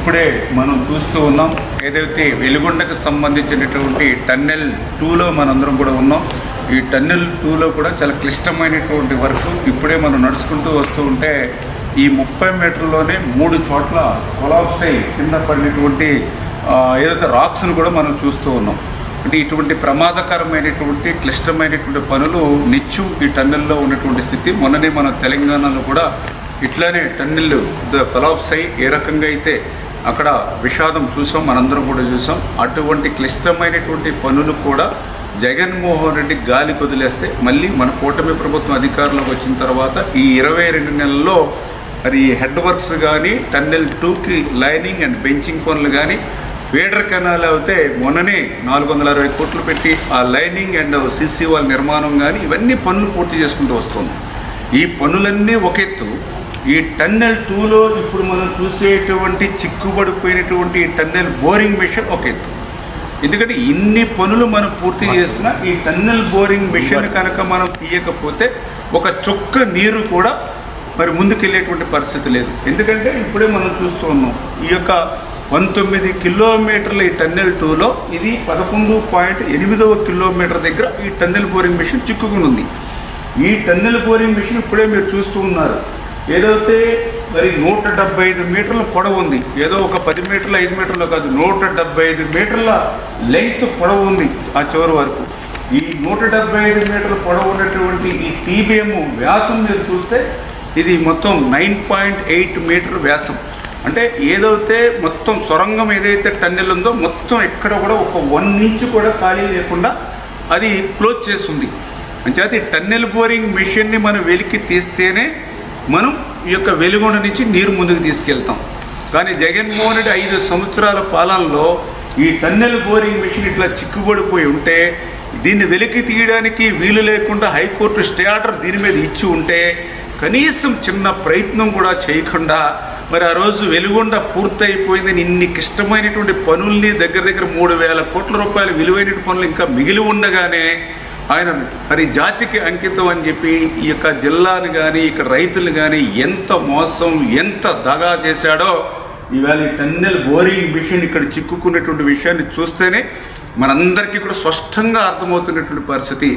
ఇప్పుడే మనం చూస్తూ ఉన్నాం. ఏదైతే వెలుగొండకు సంబంధించినటువంటి టన్నెల్ 2లో మనందరం కూడా ఉన్నాం. ఈ టన్నెల్ 2లో కూడా చాలా క్లిష్టమైనటువంటి వర్క్. ఇప్పుడే మనం నడుచుకుంటూ వస్తూ ఉంటే ఈ 30 మీటర్లోనే 3 చోట్ల కొలాప్స్ అయి కింద పడినటువంటి ఏదైతే రాక్స్ను కూడా మనం చూస్తూ ఉన్నాం. అంటే ఇటువంటి ప్రమాదకరమైనటువంటి క్లిష్టమైనటువంటి పనులు నిత్యం ఈ టన్నెల్లో ఉన్నటువంటి స్థితి. మొన్ననే మన తెలంగాణలో కూడా ఇట్లానే టన్నెల్ కొలాప్స్ అయ్యి ఏ రకంగా అయితే అక్కడ విషాదం చూసాం, మనందరం కూడా చూసాం. అటువంటి క్లిష్టమైనటువంటి పనులు కూడా జగన్మోహన్ రెడ్డి గాలి వదిలేస్తే మళ్ళీ మన కూటమి ప్రభుత్వం అధికారంలోకి వచ్చిన తర్వాత ఈ 22 నెలల్లో మరి హెడ్ వర్క్స్ కానీ టన్నెల్ 2కి లైనింగ్ అండ్ బెంచింగ్ పనులు కానీ ఫీడర్ కెనాల్ అయితే మొన్ననే 460 కోట్లు పెట్టి ఆ లైనింగ్ అండ్ సీసీ వాల్ నిర్మాణం కానీ ఇవన్నీ పనులు పూర్తి చేసుకుంటూ వస్తుంది. ఈ పనులన్నీ ఒక ఎత్తు. ఈ టన్నెల్ 2లో ఇప్పుడు మనం చూసేటువంటి చిక్కుబడిపోయినటువంటి ఈ టన్నెల్ బోరింగ్ మెషిన్ ఒక ఎత్తు. ఎందుకంటే ఇన్ని పనులు మనం పూర్తి చేసిన ఈ టన్నెల్ బోరింగ్ మెషిన్ కనుక మనం తీయకపోతే ఒక చుక్క నీరు కూడా మరి ముందుకెళ్ళేటువంటి పరిస్థితి లేదు. ఎందుకంటే ఇప్పుడే మనం చూస్తూ ఉన్నాం ఈ యొక్క 19 కిలోమీటర్ల ఈ టన్నెల్ 2లో ఇది 11.8వ కిలోమీటర్ దగ్గర ఈ టన్నెల్ బోరింగ్ మెషిన్ చిక్కుకుని ఉంది. ఈ టన్నెల్ బోరింగ్ మెషిన్ ఇప్పుడే మీరు చూస్తూ ఉన్నారు. ఏదైతే మరి 175 మీటర్ల పొడవు ఉంది, ఏదో ఒక 10 మీటర్ల 5 మీటర్లు కాదు, 175 మీటర్ల లెంగ్త్ పొడవు ఉంది ఆ చివరి వరకు. ఈ 175 మీటర్ల పొడవు ఉన్నటువంటి ఈ టీబీఎం వ్యాసం మీరు చూస్తే ఇది మొత్తం 9.8 మీటర్ వ్యాసం. అంటే ఏదైతే మొత్తం సొరంగం ఏదైతే టన్నెల్ ఉందో మొత్తం ఎక్కడ కూడా ఒక 1 ఇంచ్ కూడా ఖాళీ లేకుండా అది క్లోజ్ చేసి ఉంది. అంచేత ఈ టన్నెల్ బోరింగ్ మెషిన్ని మనం వెలికి తీస్తేనే మనం ఈ యొక్క వెలుగొండ నుంచి నీరు ముందుకు తీసుకెళ్తాం. కానీ జగన్మోహన్ రెడ్డి 5 సంవత్సరాల పాలనలో ఈ టన్నెల్ బోరింగ్ మెషిన్ ఇట్లా చిక్కుబడిపోయి ఉంటే దీన్ని వెలికి తీయడానికి వీలు లేకుండా హైకోర్టు స్టే ఆర్డర్ దీని మీద ఇచ్చి ఉంటే కనీసం చిన్న ప్రయత్నం కూడా చేయకుండా మరి ఆ రోజు వెలుగొండ పూర్తయిపోయిందని ఇన్ని క్లిష్టమైనటువంటి పనుల్ని దగ్గర 3,000 కోట్ల రూపాయల విలువైన పనులు ఇంకా మిగిలి ఉండగానే ఆయన మరి జాతికి అంకితం అని చెప్పి ఈ యొక్క జిల్లాను కానీ ఇక్కడ రైతులు కానీ ఎంత మోసం ఎంత దగా చేశాడో ఇవాళ ఈ టన్నెల్ బోరింగ్ మిషన్ ఇక్కడ చిక్కుకున్నటువంటి విషయాన్ని చూస్తేనే మనందరికీ కూడా స్పష్టంగా అర్థమవుతున్నటువంటి పరిస్థితి.